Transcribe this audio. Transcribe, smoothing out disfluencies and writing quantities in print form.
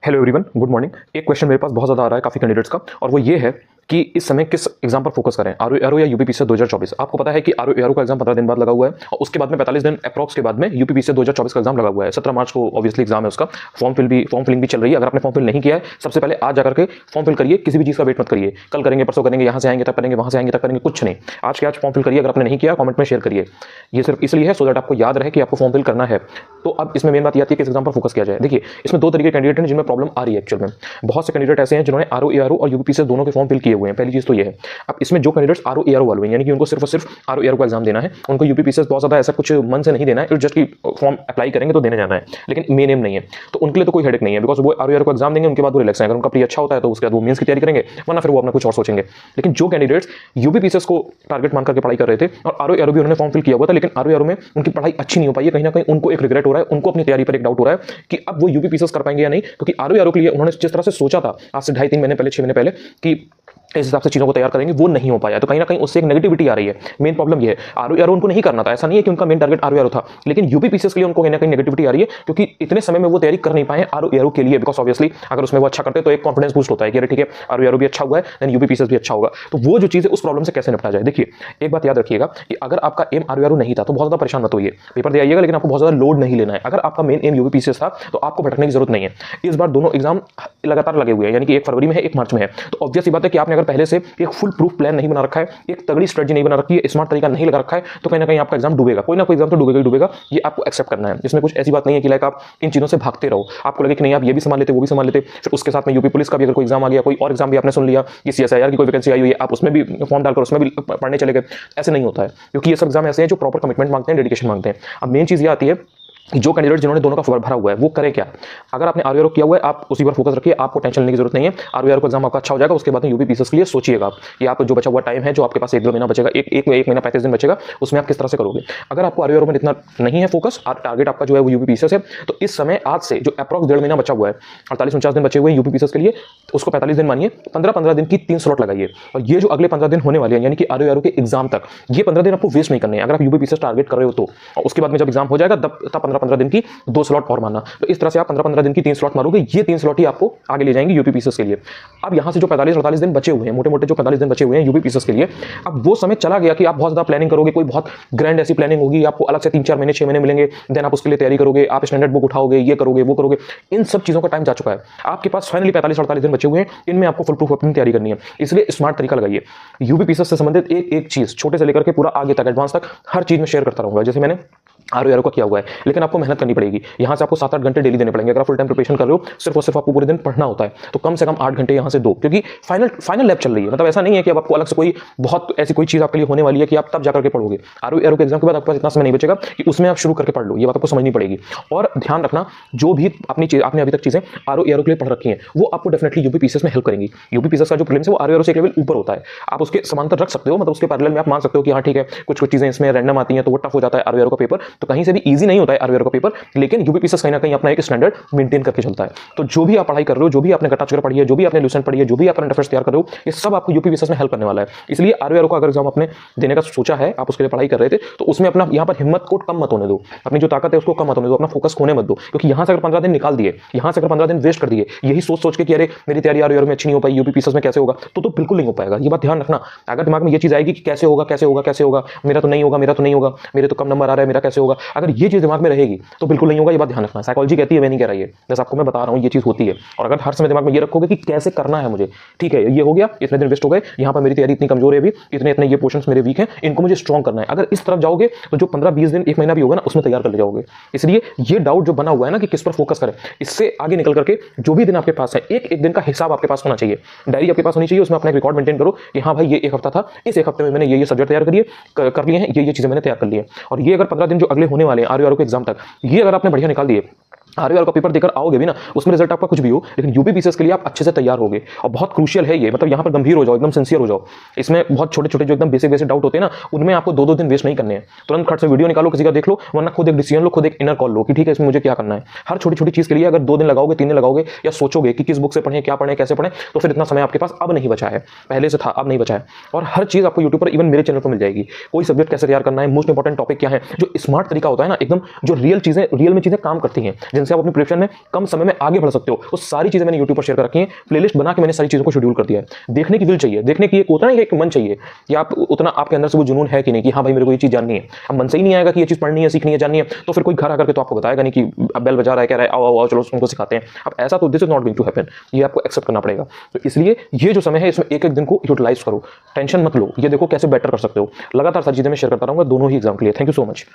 Hello everyone, good morning. एक question मेरे पास बहुत ज़्यादा आ रहा है काफ़ी कैंडिडेट्स का, और वो ये है कि इस समय किस एग्जाम पर फोकस करें, आरओ या यूपीपीसीएस 2024। आपको पता है कि आरओ का एग्जाम 15 दिन बाद लगा हुआ है, और उसके बाद में 45 दिन अप्रॉक्स के बाद में यूपीपीसीएस 2024 का एग्जाम लगा हुआ है। 17 मार्च को ऑब्वियसली एग्जाम है उसका। फॉर्म फिलिंग भी चल रही है। अगर आपने फॉर्म फिल नहीं किया है, सबसे पहले आज जाकर के फॉर्म फिल करिए। किसी भी चीज़ का वेट मत करिए, कल करेंगे, परसों करेंगे, यहाँ से आएंगे तब करेंगे, वहाँ से आएंगे तब करेंगे, कुछ नहीं। आज के आज फॉर्म फिल करिए। अगर आपने नहीं किया, कमेंट में शेयर करिए। ये सिर्फ इसलिए है सो दैट आपको याद रहे कि आपको फॉर्म फिल करना है। तो अब इसमें मेन बात यह आती है कि इस एग्जाम पर फोकस किया जाए। देखिए, इसमें दो तरीके के कैंडिडेट हैं जिनमें प्रॉब्लम आ रही है एक्चुअल में। बहुत से कैंडिडेट ऐसे हैं जिन्होंने आरओ और यूपीपीसीएस दोनों के फॉर्म फिल किए हुए हैं। पहली चीज तो ये है। अब इसमें जो कैंडिडेट्स आरओ वाले हैं, यानी कि उनको सिर्फ और सिर्फ आरओ का एग्जाम देना है, उनको यूपीपीसीएस बहुत ज्यादा ऐसा कुछ मन से नहीं देना है, जस्ट कि फॉर्म अप्लाई करेंगे तो देने जाना है, लेकिन मेन एम नहीं है। तो उनके लिए तो कोई हेडेक नहीं है, बिकॉज वो आरओ को एग्जाम देंगे, उनके बाद वो रिलैक्स है। अगर उनका प्री अच्छा होता है तो उसके बाद वो मेंस की तैयारी करेंगे, वरना फिर वो अपना कुछ और सोचेंगे। लेकिन जो कैंडिडेट्स यूपीपीसीएस को टारगेट मानकर के पढ़ाई कर रहे थे और आरओ भी उन्होंने फॉर्म फिल किया हुआ था, लेकिन आरओ में उनकी पढ़ाई अच्छी नहीं हो पाई है, कहीं ना कहीं उनको एक रिग्रेट हो रहा है, उनको अपनी तैयारी पर एक डाउट हो रहा है कि अब वो यूपीपीसीएस कर पाएंगे या नहीं, क्योंकि आरओ के लिए उन्होंने जिस तरह से सोचा था आज से 2.5-3 महीने पहले, 6 महीने पहले, कि इस हिसाब से चीज़ों को तैयार करेंगे, वो नहीं हो पाया। तो कहीं ना कहीं उससे एक नेगेटिविटी आ रही है। मेन प्रॉब्लम ये है, आरओ उनको नहीं करना था, ऐसा नहीं है कि उनका मेन टारगेट आरओ था, लेकिन यूपीपीसीएस के लिए उनको कहीं ना कहीं नेगेटिविटी आ रही है, क्योंकि इतने समय में वो तैयारी कर नहीं पाए आरओ के लिए। बिकॉज ऑब्वियसली अगर उसमें वो अच्छा करते तो एक कॉन्फिडेंस बूस्ट होता है कि अरे ठीक है, आरओ भी अच्छा हुआ है, देन यूपीपीसीएस भी अच्छा होगा। तो वो जो चीज़ है, उस प्रॉब्लम से कैसे निपटा जाए। देखिए, एक बात याद रखिएगा कि अगर आपका एम आरओ नहीं था तो बहुत ज़्यादा परेशान मत होइए, पेपर दे आइएगा, लेकिन आपको बहुत ज़्यादा लोड नहीं लेना है। अगर आपका मेन एम यूपीपीसीएस था तो आपको भटकने की जरूरत नहीं है। इस बार दोनों एग्जाम लगातार लगे हुए हैं, यानी कि एक फरवरी में है, एक मार्च में है। तो ऑब्वियस बात है कि आपने अगर पहले से एक फुल प्रूफ प्लान नहीं बना रखा है, एक तगड़ी स्ट्रेटजी नहीं बना रखी है, स्मार्ट तरीका नहीं लगा रखा है, तो कहीं ना कहीं आपका एग्जाम डूबेगा। कोई ना कोई एग्जाम तो डूबेगा ही डूबेगा, ये आपको एक्सेप्ट करना है। इसमें कुछ ऐसी बात नहीं है कि लाइक आप इन चीज़ों से भागते रहो, आपको लगे कि नहीं आप ये भी संभाल लेते, वो भी संभाल लेते, फिर उसके साथ में यूपी पुलिस का भी अगर कोई एग्जाम आ गया, कोई और एग्जाम भी आपने सुन लिया कि सीएसआईआर की कोई वैकेंसी आई हुई है, आप उसमें भी फॉर्म डालकर उसमें भी पढ़ने चले गए। ऐसे नहीं होता है, क्योंकि ये सब एग्जाम ऐसे हैं जो प्रॉपर कमिटमेंट मांगते हैं, डेडिकेशन मांगते हैं। अब मेन चीज़ ये आती है कि जो कैंडिडेट जिन्होंने दोनों का भरा हुआ है वो करें क्या। अगर आपने आरओ किया हुआ है, आप उसी पर फोकस रखिए, आपको टेंशन लेने की जरूरत नहीं है। आरओ का एग्जाम आपका अच्छा हो जाएगा, उसके बाद में यूपीपीसीएस के लिए सोचिएगा कि आप जो बचा हुआ टाइम है, जो आपके पास 1-2 महीना बचेगा, एक महीना 35 दिन बचेगा, उसमें आप किस तरह से करोगे। अगर आपको आरओ में इतना नहीं है फोकस, टारगेट आपका जो है वो यूपीपीसीएस है, तो इस समय आज से जो अप्रॉक्स 1.5 महीना बचा हुआ है, 48-49 दिन बचे हुए हैं यूपीपीसीएस के लिए, उसको 45 दिन मानिए, 15-15 दिन की 3 स्लॉट लगाइए। और ये जो अगले 15 दिन होने वाले हैं, यानी कि आरओ के एग्जाम तक, ये 15 दिन आपको वेस्ट नहीं करने हैं अगर आप यूपीपीसीएस टारगेट कर रहे हो तो। और उसके बाद में जब एग्जाम हो जाएगा तब 15-15 दिन की 2 स्लॉट और मारना। तो इस तरह से आप 15-15 दिन की 3 स्लॉट मारोगे, ये 3 स्लॉट ही आपको आगे ले जाएंगे यूपीपीसीएस के लिए। अब यहां से जो 45-48 दिन बचे हुए हैं, मोटे-मोटे जो 45 दिन बचे हुए हैं यूपीपीसीएस के लिए, अब वो समय चला गया कि आप बहुत ज्यादा प्लानिंग करोगे, कोई बहुत ग्रैंड ऐसी प्लानिंग होगी, आपको अलग से 3-4 महीने 6 महीने मिलेंगे, देन आप उसके लिए तैयारी करोगे, आप स्टैंडर्ड बुक उठाओगे, ये करोगे, वो करोगे। इन सब चीजों का टाइम जा चुका है। आपके पास फाइनली 45-48 दिन बचे हुए हैं, इनमें आपको फुल प्रूफ अपनी तैयारी करनी है। इसलिए स्मार्ट तरीका लगाइए। यूपीपीसीएस से संबंधित एक चीज, छोटे से लेकर के पूरा आगे तक, एडवांस तक, हर चीज में शेयर करता रहूंगा। जैसे मैंने आरओ का किया हुआ है, लेकिन आपको मेहनत करनी पड़ेगी। यहां से आपको 7-8 घंटे डेली देने पड़ेंगे। अगर आप फुल टाइम प्रिपरेशन कर रहे हो, सिर्फ और सिर्फ आपको पूरे दिन पढ़ना होता है, तो कम से कम 8 घंटे यहां से दो, क्योंकि फाइनल लैब चल रही है। मतलब ऐसा नहीं है कि अब आपको अलग से कोई बहुत ऐसी कोई चीज आपके लिए होने वाली है कि आप तब जाकर के पढ़ोगे। आरओ के एग्जाम के बाद आपके पास इतना समय नहीं बचेगा कि उसमें आप शुरू करके पढ़ लो। ये बात आपको समझनी पड़ेगी। और ध्यान रखना, जो भी अपनी चीज आपने अभी तक चीजें आरओ के लिए पढ़ रखी हैं, वो आपको डेफिनेटली यूपीपीसीएस में हेल्प करेंगी। यूपीपीसीएस का जो प्रीलिम्स है वो आरओ से एक लेवल ऊपर होता है, आप उसके समांतर रख सकते हो। मतलब उसके पैरेलल में आप मान सकते हो कि हाँ ठीक है, कुछ चीजें इसमें रैंडम आती हैं तो वो टफ हो जाता है आरओ का पेपर, तो कहीं से भी ईजी नहीं होता है आरओ का पेपर, लेकिन यूपीपीसीएस कहीं ना कहीं अपना एक स्टैंडर्ड मेंटेन करके चलता है। तो जो भी आप पढ़ाई कर रहे हो, जो भी आपने गट्टा चक्र पढ़ी है, जो भी आपने लूसेंट पढ़ी है, जो भी आप करंट अफेयर्स तैयार कर रहे हो, ये सब आपको यूपीपीसीएस में हेल्प करने वाला है। इसलिए आरओ का अगर एग्जाम आपने देने का सोचा है, आप उसके लिए पढ़ाई कर रहे थे, तो उसमें अपना यहाँ पर हिम्मत को कम मत होने दो, अपनी जो ताकत है उसको कम मत होने दो, अपना फोकस खोने मत दो। क्योंकि यहाँ से अगर 15 दिन निकाल दिए, यहाँ से अगर 15 दिन वेस्ट कर दिए यही सोच के कि अरे मेरी तैयारी आरओ में अच्छी नहीं हो पाई, यूपीपीसीएस में कैसे होगा, तो बिल्कुल नहीं हो पाएगा। ये बात ध्यान रखना। अगर दिमाग में ये चीज आएगी कि कैसे होगा, मेरा तो नहीं होगा, मेरे तो कम नंबर आ रहा है, मेरा कैसे होगा, अगर ये चीज दिमाग में रहेगी तो बिल्कुल नहीं होगा। ये बात ध्यान रखना। साइकोलॉजी कहती है, मैं नहीं कह रही है, जैसे आपको मैं बता रहा हूँ ये चीज होती है। और अगर हर समय दिमाग में ये रखोगे कि कैसे करना है मुझे, ठीक है ये हो गया, इतने दिन वेस्ट हो गए, यहाँ पर मेरी तैयारी इतनी कमजोर है, अभी इतने ये पोर्शंस मेरे वीक हैं, इनको मुझे स्ट्रॉन्ग करना है। अगर इस तरफ जाओगे तो जो 15-20 दिन 1 महीना भी होगा ना, उसमें तैयार कर ले जाओगे। इसलिए ये डाउट जो बना हुआ है ना कि किस पर फोकस करें, इससे आगे निकल करके जो भी दिन आपके पास है, एक दिन का हिसाब आपके पास होना चाहिए, डायरी आपके पास होनी चाहिए, उसमें अपना एक रिकॉर्ड मेंटेन करो कि हाँ भाई ये एक हफ्ता था, इस एक हफ्ते में मैंने ये सब्जेक्ट तैयार कर लिए हैं, ये चीजें मैंने तैयार कर ली है। और ये अगर 15 दिन जो अगले होने वाले हैं आरओ के एग्जाम तक, ये अगर आपने बढ़िया निकाल दिए, आरओ का पेपर देकर आओगे भी ना, उसमें रिजल्ट आपका कुछ भी हो, लेकिन यूपीपीसीएस के लिए आप अच्छे से तैयार होगे। और बहुत क्रूशियल है ये, मतलब यहाँ पर गंभीर हो जाओ, एकदम सिंसियर हो जाओ। इसमें बहुत छोटे छोटे जो एकदम बेसिक डाउट होते हैं ना, उनमें आपको 2-2 दिन वेस्ट नहीं करने हैं। तुरंत खट से वीडियो निकालो, किसी का देख लो, वरना खुद एक डिसीजन लो, खुद एक इनर कॉल लो कि ठीक है इसमें मुझे क्या करना है। हर छोटी छोटी चीज के लिए अगर 2 दिन लगाओगे, 3 दिन लगाओगे, या सोचोगे कि किस बुक से पढ़ें, क्या पढ़ें, कैसे पढ़ें, तो फिर इतना समय आपके पास अब नहीं बचा है, पहले से था अब नहीं बचा है। और हर चीज आपको यूट्यूब पर, इवन मेरे चैनल पर मिल जाएगी। कोई सब्जेक्ट कैसे तैयार करना है, मोस्ट इंपॉर्टेंट टॉपिक क्या है, जो स्मार्ट तरीका होता है ना, एकदम जो रियल में चीजें काम करती हैं, जिनसे आप अपनी प्रिपरेशन में कम समय में आगे बढ़ सकते हो, वो सारी चीजें मैंने यूट्यूब पर शेयर कर रखी हैं। प्लेलिस्ट बना के मैंने सारी चीजों को शेड्यूल कर दिया है। देखने की विल चाहिए, देखने की एक होता है एक मन चाहिए कि आप उतना आपके अंदर से वो जुनून है कि नहीं कि हाँ भाई मेरे को ये चीज जाननी है। अब मन से ही नहीं आएगा कि ये चीज पढ़नी है, सीखनी है, जाननी है, तो फिर कोई घर आकर के तो आपको बताएगा नहीं कि अब बेल बजा रहा है, कह रहा है आओ आओ आओ चलो उनको सिखाते हैं। अब ऐसा तो this is not going to happen, ये आपको एक्सेप्ट करना पड़ेगा। तो इसलिए ये जो समय है इसमें एक एक दिन को यूटिलाइज करो, टेंशन मत लो, ये देखो कैसे बेटर कर सकते हो। लगातार सारी चीजें मैं शेयर करता रहूंगा दोनों ही एग्जाम के लिए। Thank you so much.